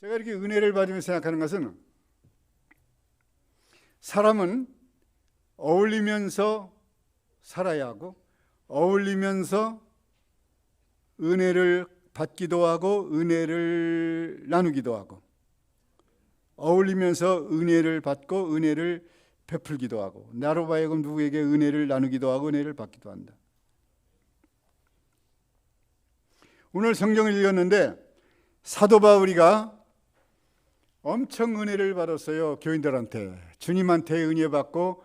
제가 이렇게 은혜를 받으면서 생각하는 것은 사람은 어울리면서 살아야 하고 어울리면서 은혜를 받기도 하고 은혜를 나누기도 하고 어울리면서 은혜를 받고 은혜를 베풀기도 하고 나로 하여금 누구에게 은혜를 나누기도 하고 은혜를 받기도 한다. 오늘 성경을 읽었는데 사도 바울이가 엄청 은혜를 받았어요. 교인들한테 주님한테 은혜 받고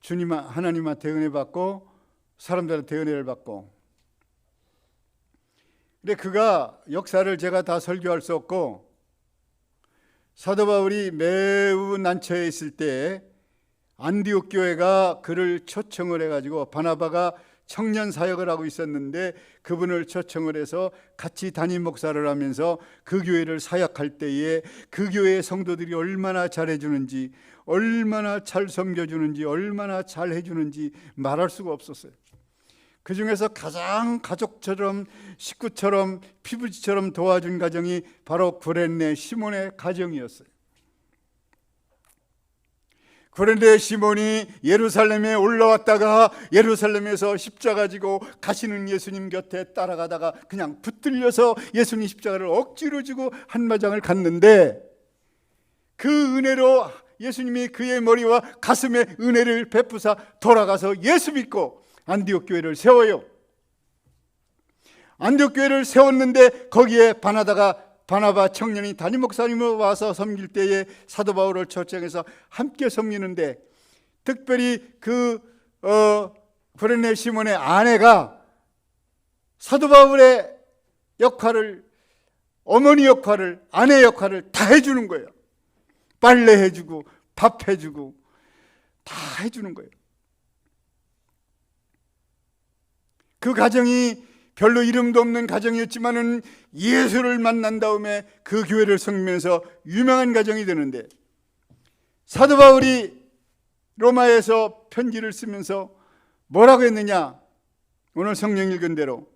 하나님한테 은혜 받고 사람들한테 은혜를 받고. 근데 그가 역사를 제가 다 설교할 수 없고 사도 바울이 매우 난처해 있을 때 안디옥 교회가 그를 초청을 해가지고 바나바가 청년 사역을 하고 있었는데 그분을 초청을 해서 같이 담임 목사를 하면서 그 교회를 사역할 때에 그 교회의 성도들이 얼마나 잘해주는지 얼마나 잘 섬겨주는지 얼마나 잘해주는지 말할 수가 없었어요. 그 중에서 가장 가족처럼 식구처럼 피부처럼 도와준 가정이 바로 구레네 시몬의 가정이었어요. 구레네 시몬이 예루살렘에 올라왔다가 예루살렘에서 십자가 지고 가시는 예수님 곁에 따라가다가 그냥 붙들려서 예수님 십자가를 억지로 지고 한마장을 갔는데 그 은혜로 예수님이 그의 머리와 가슴에 은혜를 베푸사 돌아가서 예수 믿고 안디옥 교회를 세워요. 안디옥 교회를 세웠는데 거기에 바나바 청년이 담임 목사님으로 와서 섬길 때에 사도 바울을 초청해서 함께 섬기는데 특별히 구레네 시몬의 아내가 사도 바울의 역할을 어머니 역할을 아내 역할을 다 해주는 거예요. 빨래 해주고 밥 해주고 다 해주는 거예요. 그 가정이 별로 이름도 없는 가정이었지만은 예수를 만난 다음에 그 교회를 섬기면서 유명한 가정이 되는데 사도 바울이 로마에서 편지를 쓰면서 뭐라고 했느냐? 오늘 성경 읽은 대로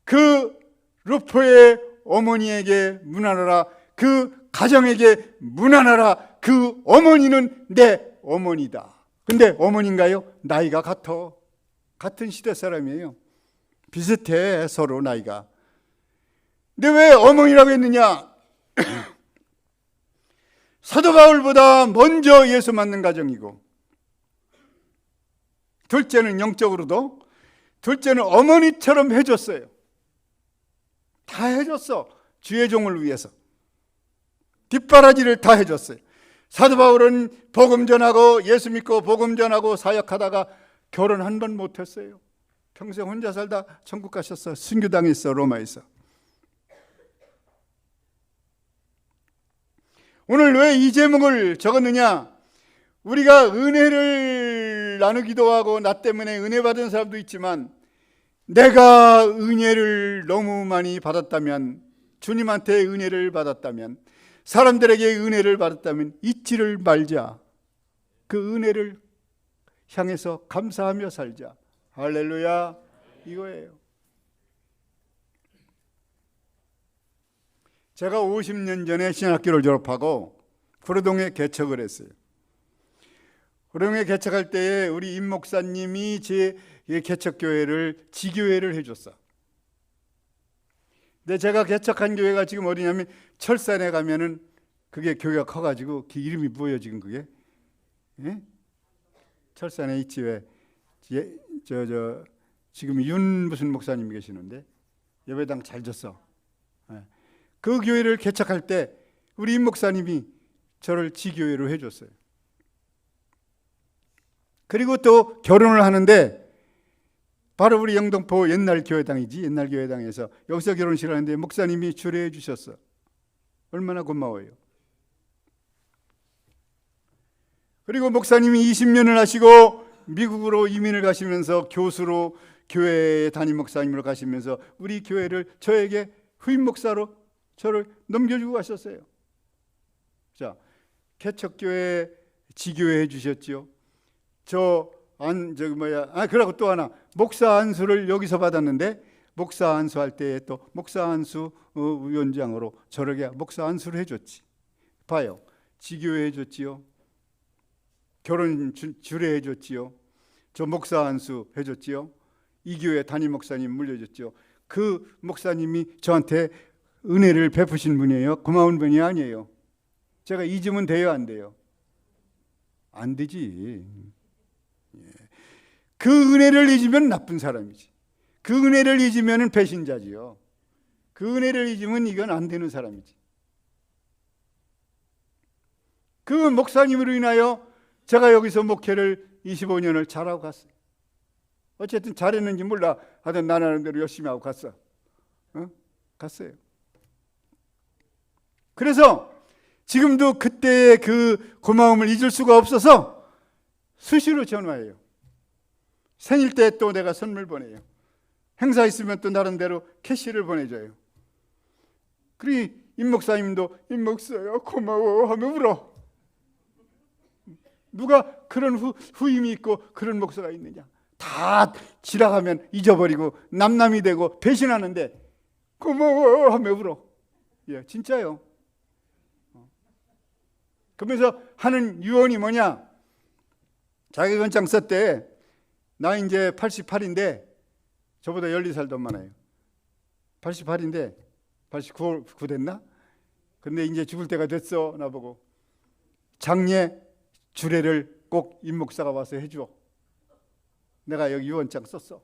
그 루포의 어머니에게 문안하라, 그 가정에게 문안하라. 그 어머니는 내 어머니다. 근데 어머니인가요? 나이가 같은 시대 사람이에요. 비슷해 서로 나이가. 근데 왜 어머니라고 했느냐? 사도 바울보다 먼저 예수 믿는 가정이고 둘째는 영적으로도 둘째는 어머니처럼 해줬어요. 다 해줬어. 주의 종을 위해서 뒷바라지를 다 해줬어요. 사도 바울은 복음 전하고 예수 믿고 복음 전하고 사역하다가 결혼 한 번 못했어요. 평생 혼자 살다 천국 가셨어. 순교당했어. 로마에서. 오늘 왜 이 제목을 적었느냐? 우리가 은혜를 나누기도 하고 나 때문에 은혜 받은 사람도 있지만 내가 은혜를 너무 많이 받았다면, 주님한테 은혜를 받았다면, 사람들에게 은혜를 받았다면 잊지를 말자. 그 은혜를 향해서 감사하며 살자. 할렐루야. 이거예요. 제가 50년 전에 신학교를 졸업하고 구로동에 개척을 했어요. 구로동에 개척할 때에 우리 임 목사님이 제 개척교회를 지교회를 해줬어. 근데 제가 개척한 교회가 지금 어디냐면 철산에 가면은 그게 교회가 커가지고 그 이름이 뭐예요 지금 그게? 예? 철산에 있지 왜? 지금 윤 무슨 목사님이 계시는데 예배당 잘 졌어. 예. 그 교회를 개척할 때 우리 임 목사님이 저를 지교회로 해줬어요. 그리고 또 결혼을 하는데 바로 우리 영등포 옛날 교회당이지. 옛날 교회당에서 여기서 결혼식을 하는데 목사님이 주례해 주셨어. 얼마나 고마워요. 그리고 목사님이 20년을 하시고 미국으로 이민을 가시면서 교수로 교회 담임 목사님으로 가시면서 우리 교회를 저에게 후임 목사로 저를 넘겨주고 가셨어요. 자, 개척교회 지교회 해주셨지요. 그러고 또 하나 목사 안수를 여기서 받았는데 목사 안수할 때에 또 목사 안수 위원장으로 저렇게 목사 안수를 해줬지. 봐요. 지교회 해줬지요. 결혼 주례 해줬지요. 저 목사 안수 해줬지요. 이 교회 담임 목사님 물려줬죠. 그 목사님이 저한테 은혜를 베푸신 분이에요. 고마운 분이 아니에요. 제가 잊으면 돼요, 안 돼요? 안 되지. 그 은혜를 잊으면 나쁜 사람이지. 그 은혜를 잊으면 배신자지요. 그 은혜를 잊으면 이건 안 되는 사람이지. 그 목사님으로 인하여 제가 여기서 목회를 25년을 잘하고 갔어요. 어쨌든 잘했는지 몰라. 하여튼 나는 대로 열심히 하고 갔어. 갔어요. 그래서 지금도 그때의 그 고마움을 잊을 수가 없어서 수시로 전화해요. 생일 때 또 내가 선물 보내요. 행사 있으면 또 나름대로 캐시를 보내줘요. 그러니 임 목사님도 임 목사야 고마워 하며 울어. 누가 그런 후임이 있고 그런 목사가 있느냐. 다 지나가면 잊어버리고 남남이 되고 배신하는데 고마워 하며 울어. 예, 진짜요. 그러면서 하는 유언이 뭐냐. 자기건장 썼대. 나 이제 88인데 저보다 12살 더 많아요. 88인데 89 됐나? 근데 이제 죽을 때가 됐어. 나보고 장례 주례를 꼭 임 목사가 와서 해줘. 내가 여기 유언장 썼어.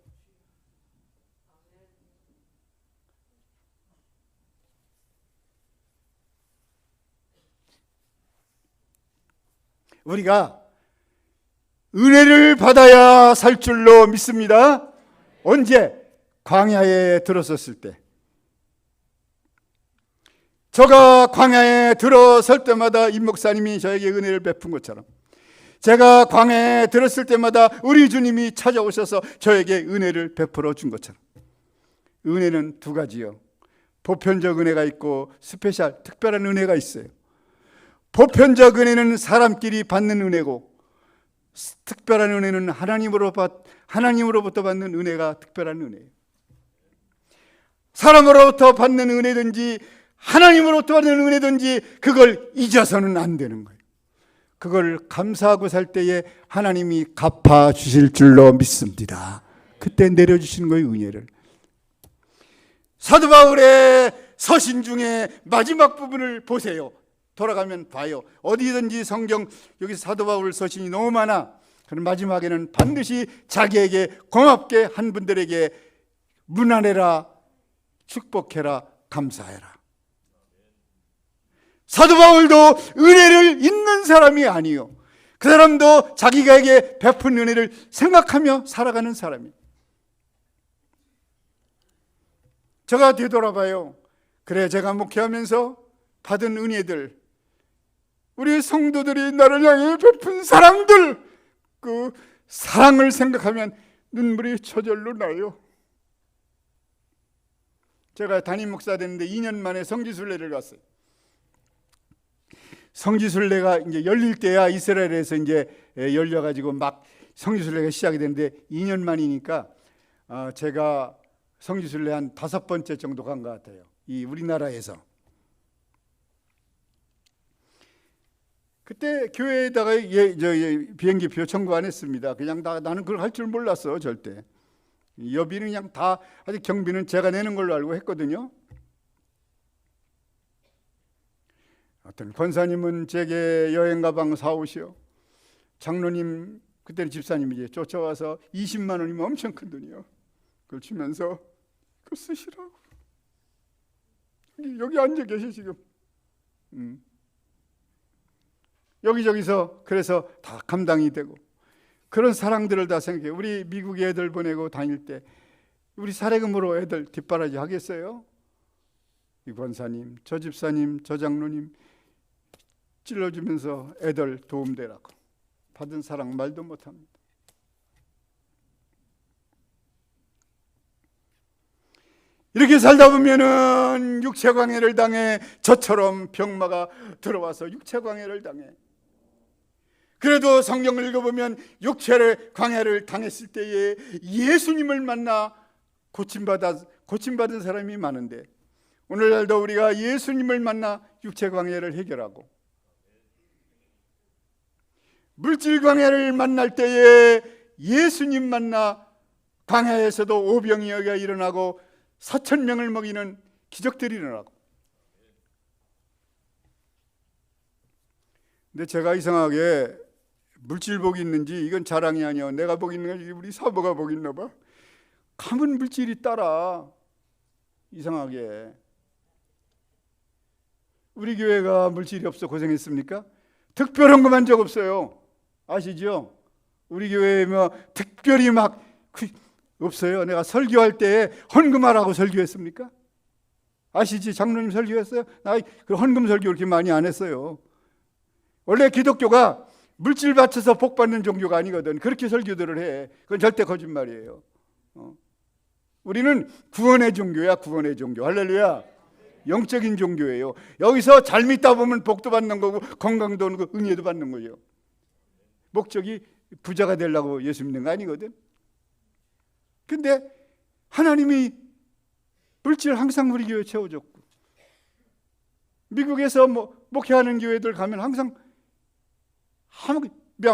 우리가 은혜를 받아야 살 줄로 믿습니다. 언제? 광야에 들어섰을 때. 저가 광야에 들어설 때마다 임 목사님이 저에게 은혜를 베푼 것처럼 제가 광야에 들었을 때마다 우리 주님이 찾아오셔서 저에게 은혜를 베풀어 준 것처럼. 은혜는 두 가지요. 보편적 은혜가 있고 스페셜, 특별한 은혜가 있어요. 보편적 은혜는 사람끼리 받는 은혜고 특별한 은혜는 하나님으로부터 받는 은혜가 특별한 은혜예요. 사람으로부터 받는 은혜든지 하나님으로부터 받는 은혜든지 그걸 잊어서는 안 되는 거예요. 그걸 감사하고 살 때에 하나님이 갚아주실 줄로 믿습니다. 그때 내려주시는 거예요, 은혜를. 사도 바울의 서신 중에 마지막 부분을 보세요. 돌아가면 봐요. 어디든지 성경 여기 사도 바울 서신이 너무 많아. 그럼 마지막에는 반드시 자기에게 고맙게 한 분들에게 문안해라, 축복해라, 감사해라. 사도 바울도 은혜를 잊는 사람이 아니요. 그 사람도 자기에게 베푼 은혜를 생각하며 살아가는 사람이에요. 제가 되돌아봐요. 그래, 제가 목회하면서 받은 은혜들, 우리 성도들이 나를 향해 베푼 사랑들, 그 사랑을 생각하면 눈물이 저절로 나요. 제가 담임 목사 됐는데 2년 만에 성지순례를 갔어요. 성지순례가 이제 열릴 때야 이스라엘에서 이제 열려가지고 막 성지순례가 시작이 되는데 2년 만이니까 제가 성지순례 한 5번째 정도 간 것 같아요. 이 우리나라에서. 그때 교회에다가 비행기표 청구 안 했습니다. 그냥 나는 그걸 할 줄 몰랐어, 절대. 여비는 그냥 다, 아직 경비는 제가 내는 걸로 알고 했거든요. 어떤 권사님은 제게 여행 가방 사오시오. 장로님, 그때는 집사님이지, 쫓아와서 20만 원이면 엄청 큰 돈이요. 그걸 주면서 그거 쓰시라고. 여기 앉아 계시 지금. 여기저기서 그래서 다 감당이 되고 그런 사랑들을 다 생각해. 우리 미국에 애들 보내고 다닐 때 우리 사례금으로 애들 뒷바라지 하겠어요? 이 권사님, 저 집사님, 저 장로님 찔러주면서 애들 도움되라고 받은 사랑 말도 못합니다. 이렇게 살다 보면은 육체광해를 당해 저처럼 병마가 들어와서 육체광해를 당해. 그래도 성경을 읽어보면 육체를 광해를 당했을 때에 예수님을 만나 고침받은 사람이 많은데 오늘날도 우리가 예수님을 만나 육체 광야를 해결하고 물질 광야를 만날 때에 예수님 만나 광야에서도 오병이어가 일어나고 4,000명을 먹이는 기적들이 일어나고. 근데 제가 이상하게 물질 복이 있는지 이건 자랑이 아니야. 내가 복 있는 건지 우리 사모가 복 있나 봐. 가면 물질이 따라. 이상하게. 우리 교회가 물질이 없어 고생했습니까? 특별한 것만 적 없어요. 아시죠? 우리 교회에 뭐 특별히 막 없어요. 내가 설교할 때 헌금하라고 설교했습니까? 아시지? 장로님 설교했어요? 나 그 헌금 설교 그렇게 많이 안 했어요. 원래 기독교가 물질 바쳐서 복 받는 종교가 아니거든. 그렇게 설교들을 해. 그건 절대 거짓말이에요. 우리는 구원의 종교야. 구원의 종교. 할렐루야. 영적인 종교예요. 여기서 잘 믿다 보면 복도 받는 거고 건강도 오는 거 은혜도 받는 거예요. 목적이 부자가 되려고 예수 믿는 거 아니거든. 근데 하나님이 물질 항상 우리 교회 채워줬고, 미국에서 뭐 목회하는 교회들 가면 항상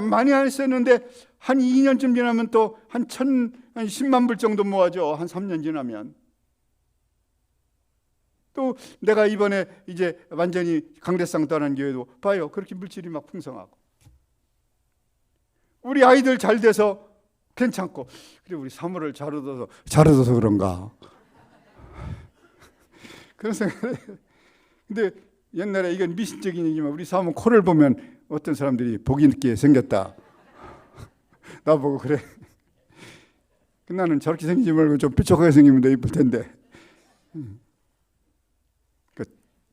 많이 안 했었는데 한 2년쯤 지나면 또 한 10만 불 정도 모아져. 한 3년 지나면. 또 내가 이번에 이제 완전히 강대상 떠난 교회도 봐요. 그렇게 물질이 막 풍성하고. 우리 아이들 잘 돼서 괜찮고. 그래 우리 사모를 잘 얻어서 그런가. 그런 생각을 해요. 근데 옛날에 이건 미신적인 얘기지만 우리 사모 코를 보면 어떤 사람들이 복 있게 생겼다. 나보고 그래. 나는 저렇게 생기지 말고 좀 뾰족하게 생기면 더 이쁠 텐데.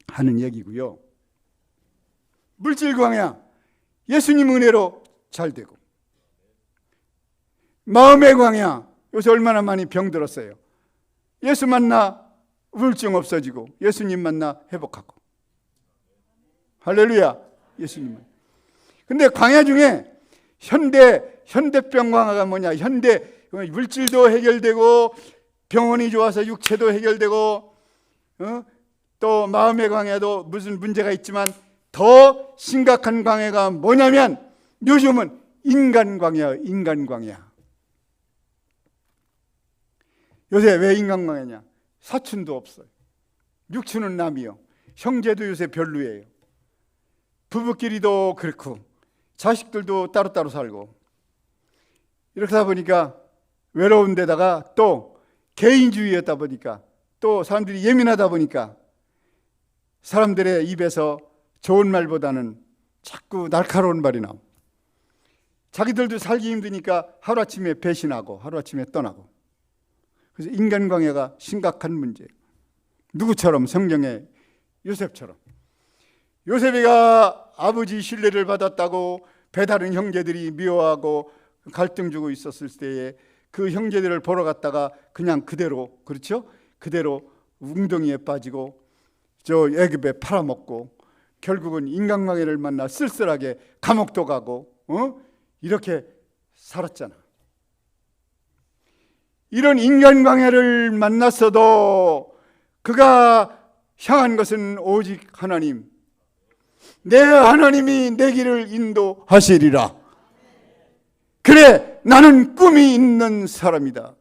하는 얘기고요. 물질 광야, 예수님 은혜로 잘 되고. 마음의 광야, 요새 얼마나 많이 병들었어요. 예수 만나 우울증 없어지고 예수님 만나 회복하고. 할렐루야. 예수님. 근데 광야 중에 현대병 광야가 뭐냐? 물질도 해결되고 병원이 좋아서 육체도 해결되고 또 마음의 광야도 무슨 문제가 있지만 더 심각한 광야가 뭐냐면 요즘은 인간 광야. 요새 왜 인간 광야냐? 사춘도 없어요. 육춘은 남이요. 형제도 요새 별로예요. 부부끼리도 그렇고 자식들도 따로따로 살고 이렇게 하다 보니까 외로운 데다가 또 개인주의였다 보니까 또 사람들이 예민하다 보니까 사람들의 입에서 좋은 말보다는 자꾸 날카로운 말이 나오고 자기들도 살기 힘드니까 하루아침에 배신하고 하루아침에 떠나고. 그래서 인간 광야가 심각한 문제예요. 누구처럼? 성경의 요셉처럼. 요셉이가 아버지 신뢰를 받았다고 배다른 형제들이 미워하고 갈등 주고 있었을 때에 그 형제들을 보러 갔다가 그냥 그대로, 그렇죠? 그대로 웅덩이에 빠지고 저 애굽에 팔아먹고 결국은 인간광야를 만나 쓸쓸하게 감옥도 가고 이렇게 살았잖아. 이런 인간광야를 만났어도 그가 향한 것은 오직 하나님. 내 하나님이 내 길을 인도하시리라. 그래, 나는 꿈이 있는 사람이다.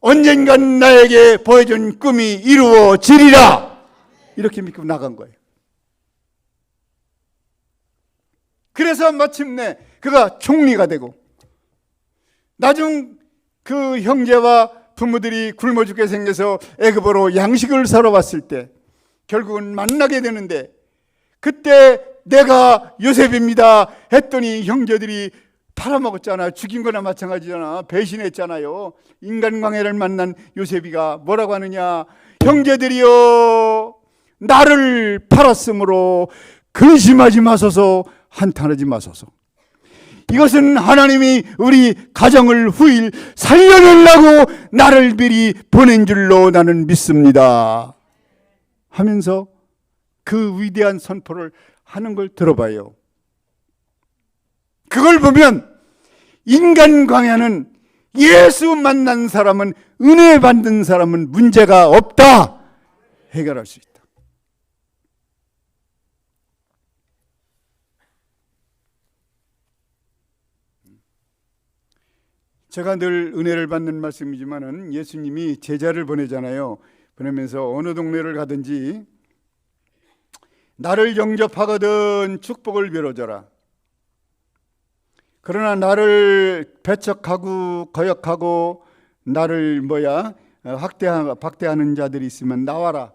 언젠간 나에게 보여준 꿈이 이루어지리라. 이렇게 믿고 나간 거예요. 그래서 마침내 그가 총리가 되고 나중 그 형제와 부모들이 굶어 죽게 생겨서 애굽으로 양식을 사러 왔을 때 결국은 만나게 되는데 그때 내가 요셉입니다 했더니 형제들이 팔아먹었잖아. 죽인 거나 마찬가지잖아. 배신했잖아요. 인간광야를 만난 요셉이가 뭐라고 하느냐? 형제들이여, 나를 팔았으므로 근심하지 마소서, 한탄하지 마소서. 이것은 하나님이 우리 가정을 후일 살려내려고 나를 미리 보낸 줄로 나는 믿습니다 하면서 그 위대한 선포를 하는 걸 들어봐요. 그걸 보면 인간 광야는 예수 만난 사람은, 은혜 받는 사람은 문제가 없다. 해결할 수 있다. 제가 늘 은혜를 받는 말씀이지만은 예수님이 제자를 보내잖아요. 보내면서 어느 동네를 가든지 나를 영접하거든 축복을 빌어줘라. 그러나 나를 배척하고 거역하고 나를 박대하는 자들이 있으면 나와라.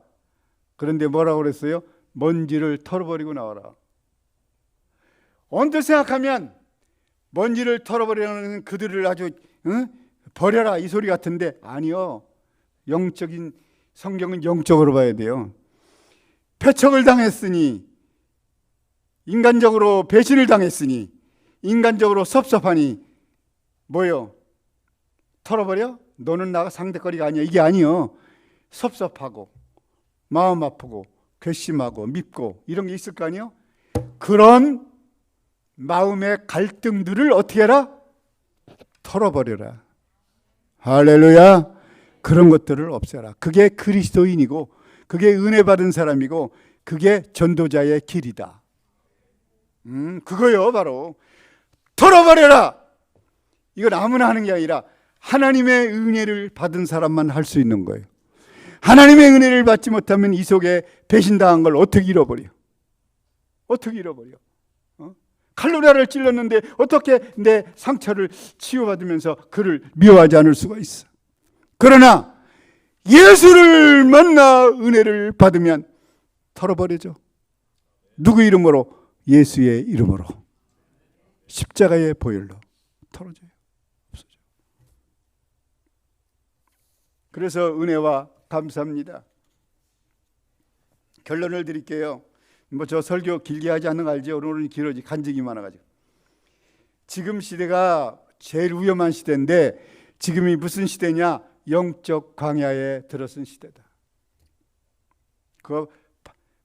그런데 뭐라고 그랬어요? 먼지를 털어버리고 나와라. 언뜻 생각하면 먼지를 털어버리는 그들을 아주 버려라 이 소리 같은데, 아니요. 영적인 성경은 영적으로 봐야 돼요. 배척을 당했으니, 인간적으로 배신을 당했으니, 인간적으로 섭섭하니 뭐요? 털어버려? 너는 나가 상대거리가 아니야. 이게 아니요. 섭섭하고 마음 아프고 괘씸하고 밉고 이런 게 있을 거 아니에요? 그런 마음의 갈등들을 어떻게 해라? 털어버려라. 할렐루야. 그런 것들을 없애라. 그게 그리스도인이고, 그게 은혜 받은 사람이고, 그게 전도자의 길이다. 그거요. 바로 털어버려라. 이건 아무나 하는 게 아니라 하나님의 은혜를 받은 사람만 할 수 있는 거예요. 하나님의 은혜를 받지 못하면 이 속에 배신당한 걸 어떻게 잃어버려? 어떻게 잃어버려? 칼로리아를 찔렀는데 어떻게 내 상처를 치유받으면서 그를 미워하지 않을 수가 있어? 그러나 예수를 만나 은혜를 받으면 털어버리죠. 누구 이름으로? 예수의 이름으로. 십자가의 보혈로 털어져요. 없어져요. 그래서 은혜와 감사합니다. 결론을 드릴게요. 저 설교 길게 하지 않는 거 알죠? 오늘은 길어지 간증이 많아가지고. 지금 시대가 제일 위험한 시대인데, 지금이 무슨 시대냐? 영적 광야에 들어선 시대다. 그거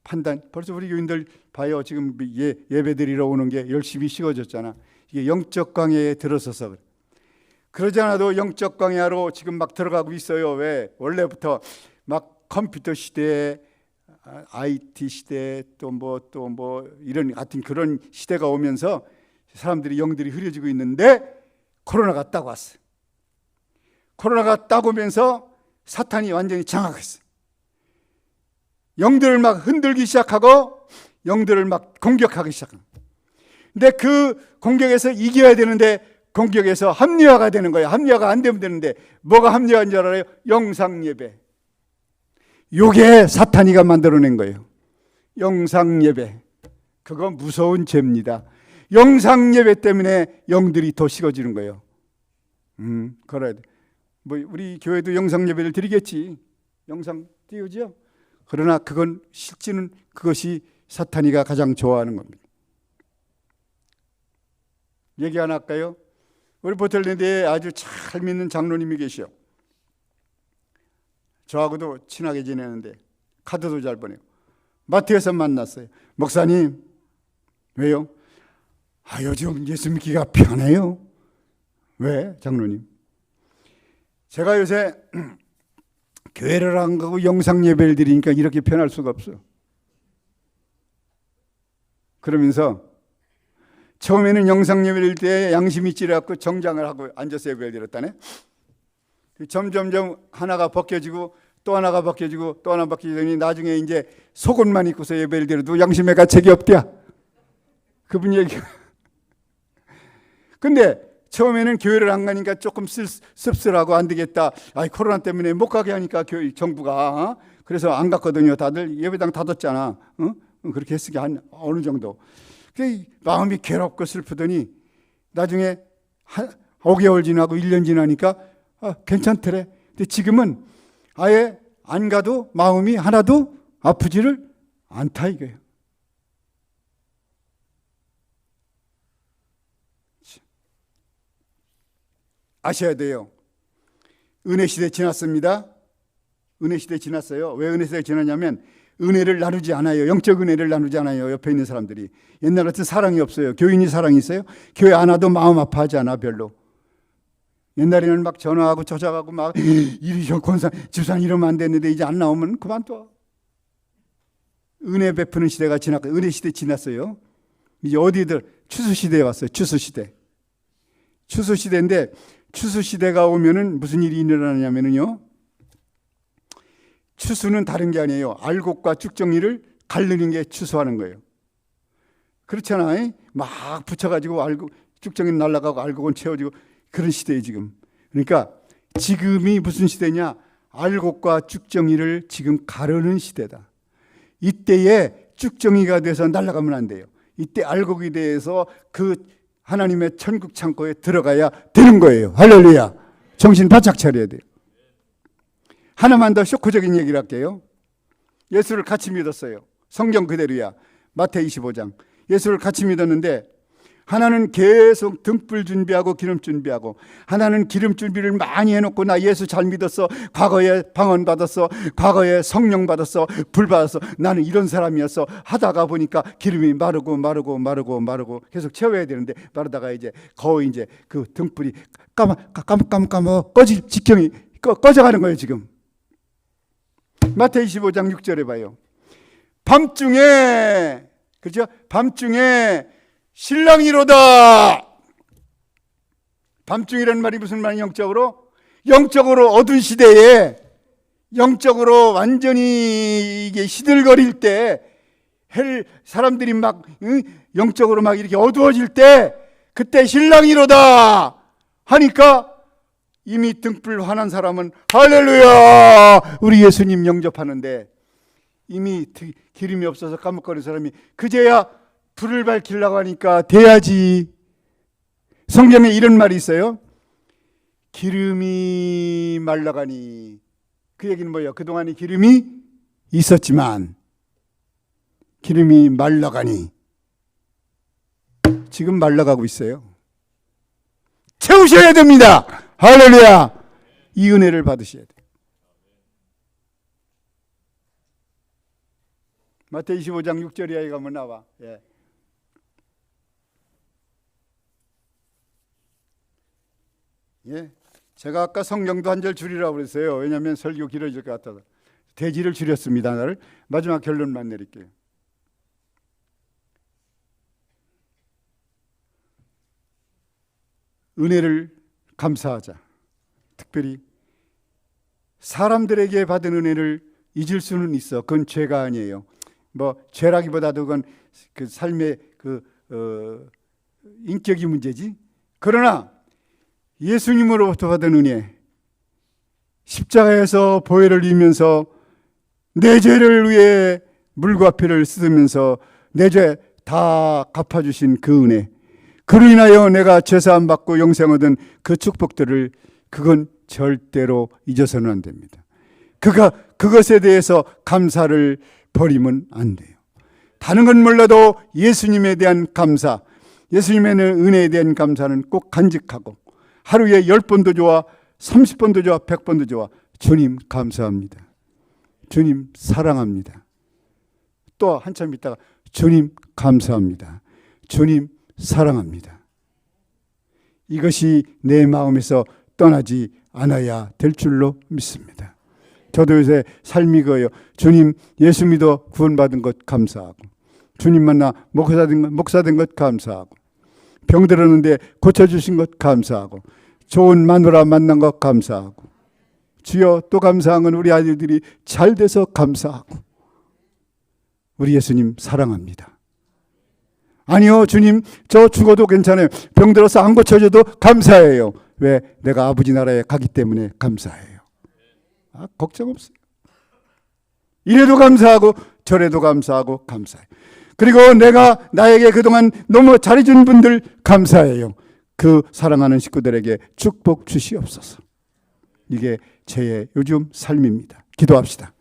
판단. 벌써 우리 교인들 봐요. 지금 예배 드리러 오는 게 열심히 식어졌잖아. 이게 영적 광야에 들어서서 그래. 그러지 않아도 영적 광야로 지금 막 들어가고 있어요. 왜? 원래부터 막 컴퓨터 시대에, IT 시대, 또 이런 같은 그런 시대가 오면서 사람들이 영들이 흐려지고 있는데, 코로나가 딱 왔어. 코로나가 딱 오면서 사탄이 완전히 장악했어. 영들을 막 흔들기 시작하고 영들을 막 공격하기 시작합니다. 근데 그 공격에서 이겨야 되는데 공격에서 합리화가 되는 거예요. 합리화가 안 되면 되는데, 뭐가 합리화인 줄 알아요? 영상예배. 요게 사탄이가 만들어낸 거예요. 영상예배. 그거 무서운 죄입니다. 영상예배 때문에 영들이 더 식어지는 거예요. 그래야 돼. 우리 교회도 영상예배를 드리겠지. 영상 띄우죠? 그러나 그건 실제는 그것이 사탄이가 가장 좋아하는 겁니다. 얘기 하나 할까요? 우리 보틀랜드에 아주 잘 믿는 장로님이 계셔. 저하고도 친하게 지내는데 카드도 잘 보내고. 마트에서 만났어요. 목사님, 왜요? 요즘 예수 믿기가 편해요. 왜? 장로님, 제가 요새 교회를 안 가고 영상 예배를 드리니까 이렇게 편할 수가 없어. 그러면서 처음에는 영상 예배를 때 양심이 찌려갖고 정장을 하고 앉아서 예배를 드렸다네. 점점점 하나가 벗겨지고 또 하나가 벗겨지고 또 하나 벗겨지더니 나중에 이제 속옷만 입고서 예배를 드려도 양심에 가책이 없대야. 그분 얘기. 근데 처음에는 교회를 안 가니까 조금 씁쓸하고 안 되겠다. 코로나 때문에 못 가게 하니까 정부가. 그래서 안 갔거든요. 다들 예배당 닫았잖아. 그렇게 했으니까 어느 정도. 마음이 괴롭고 슬프더니 나중에 5개월 지나고 1년 지나니까 괜찮더래. 근데 지금은 아예 안 가도 마음이 하나도 아프지를 않다 이거예요. 아셔야 돼요. 은혜 시대 지났습니다. 은혜 시대 지났어요. 왜 은혜 시대 지났냐면 은혜를 나누지 않아요. 영적 은혜를 나누지 않아요. 옆에 있는 사람들이. 옛날 같은 사랑이 없어요. 교인이 사랑이 있어요? 교회 안 와도 마음 아파하지 않아 별로. 옛날에는 막 전화하고 저장하고 막 이리 권사 집사람 이러면 안 됐는데 이제 안 나오면 그만둬. 은혜 베푸는 시대가 지났고 은혜 시대 지났어요. 이제 어디들 추수 시대에 왔어요. 추수 시대. 추수 시대인데 추수 시대가 오면은 무슨 일이 일어나냐면요. 추수는 다른 게 아니에요. 알곡과 쭉정이를 가르는 게 추수하는 거예요. 그렇잖아요. 막 붙여가지고 알곡 쭉정이는 날아가고 알곡은 채워지고 그런 시대예요 지금. 그러니까 지금이 무슨 시대냐? 알곡과 쭉정이를 지금 가르는 시대다. 이때에 쭉정이가 돼서 날아가면 안 돼요. 이때 알곡이 돼서 그 하나님의 천국 창고에 들어가야 되는 거예요. 할렐루야. 정신 바짝 차려야 돼요. 하나만 더 쇼크적인 얘기를 할게요. 예수를 같이 믿었어요. 성경 그대로야. 마태복음 25장. 예수를 같이 믿었는데 하나는 계속 등불 준비하고 기름 준비하고, 하나는 기름 준비를 많이 해놓고 나 예수 잘 믿었어, 과거에 방언 받았어, 과거에 성령 받았어, 불 받았어, 나는 이런 사람이었어 하다가 보니까 기름이 마르고 계속 채워야 되는데 마르다가 이제 거의 이제 그 등불이 까먹 꺼질 직경이 꺼져가는 거예요 지금. 마태복음 25장 6절에 봐요. 밤중에, 그렇죠? 밤중에 신랑이로다. 밤중이라는 말이 무슨 말이냐? 영적으로 어두운 시대에, 영적으로 완전히 이게 시들거릴 때, 사람들이 막 영적으로 막 이렇게 어두워질 때, 그때 신랑이로다 하니까 이미 등불 환한 사람은 할렐루야 우리 예수님 영접하는데, 이미 기름이 없어서 까먹거리는 사람이 그제야 불을 밝히려고 하니까 돼야지. 성경에 이런 말이 있어요. 기름이 말라가니. 그 얘기는 뭐예요? 그동안에 기름이 있었지만 기름이 말라가니 지금 말라가고 있어요. 채우셔야 됩니다. 할렐루야. 이 은혜를 받으셔야 돼요. 마태복음 25장 6절 이하에 가면 나와. 예. 예. 제가 아까 성경도 한 절 줄이라고 그랬어요. 왜냐하면 설교 길어질 것 같아서 대지를 줄였습니다. 나를 마지막 결론만 내릴게요. 은혜를 감사하자. 특별히 사람들에게 받은 은혜를 잊을 수는 있어. 그건 죄가 아니에요. 뭐 죄라기보다도 그건 그 삶의 인격이 문제지. 그러나 예수님으로부터 받은 은혜, 십자가에서 보혈을 입으면서 내 죄를 위해 물과 피를 씻으면서 내 죄 다 갚아주신 그 은혜, 그로 인하여 내가 죄사함 받고 영생 얻은 그 축복들을, 그건 절대로 잊어서는 안 됩니다. 그것에 대해서 감사를 버리면 안 돼요. 다른 건 몰라도 예수님에 대한 감사, 예수님의 은혜에 대한 감사는 꼭 간직하고, 하루에 10번도 좋아, 30번도 좋아, 100번도 좋아, 주님 감사합니다, 주님 사랑합니다, 또 한참 있다가 주님 감사합니다, 주님 사랑합니다. 이것이 내 마음에서 떠나지 않아야 될 줄로 믿습니다. 저도 요새 삶이 그예요. 주님 예수 믿어 구원받은 것 감사하고, 주님 만나 목사 된 것 감사하고, 병들었는데 고쳐주신 것 감사하고, 좋은 마누라 만난 것 감사하고, 주여 또 감사한 건 우리 아들들이 잘 돼서 감사하고, 우리 예수님 사랑합니다. 아니요 주님 저 죽어도 괜찮아요, 병들어서 안 고쳐줘도 감사해요. 왜? 내가 아버지 나라에 가기 때문에 감사해요. 걱정 없어요. 이래도 감사하고 저래도 감사하고 감사해요. 그리고 내가 나에게 그동안 너무 잘해준 분들 감사해요. 그 사랑하는 식구들에게 축복 주시옵소서. 이게 제 요즘 삶입니다. 기도합시다.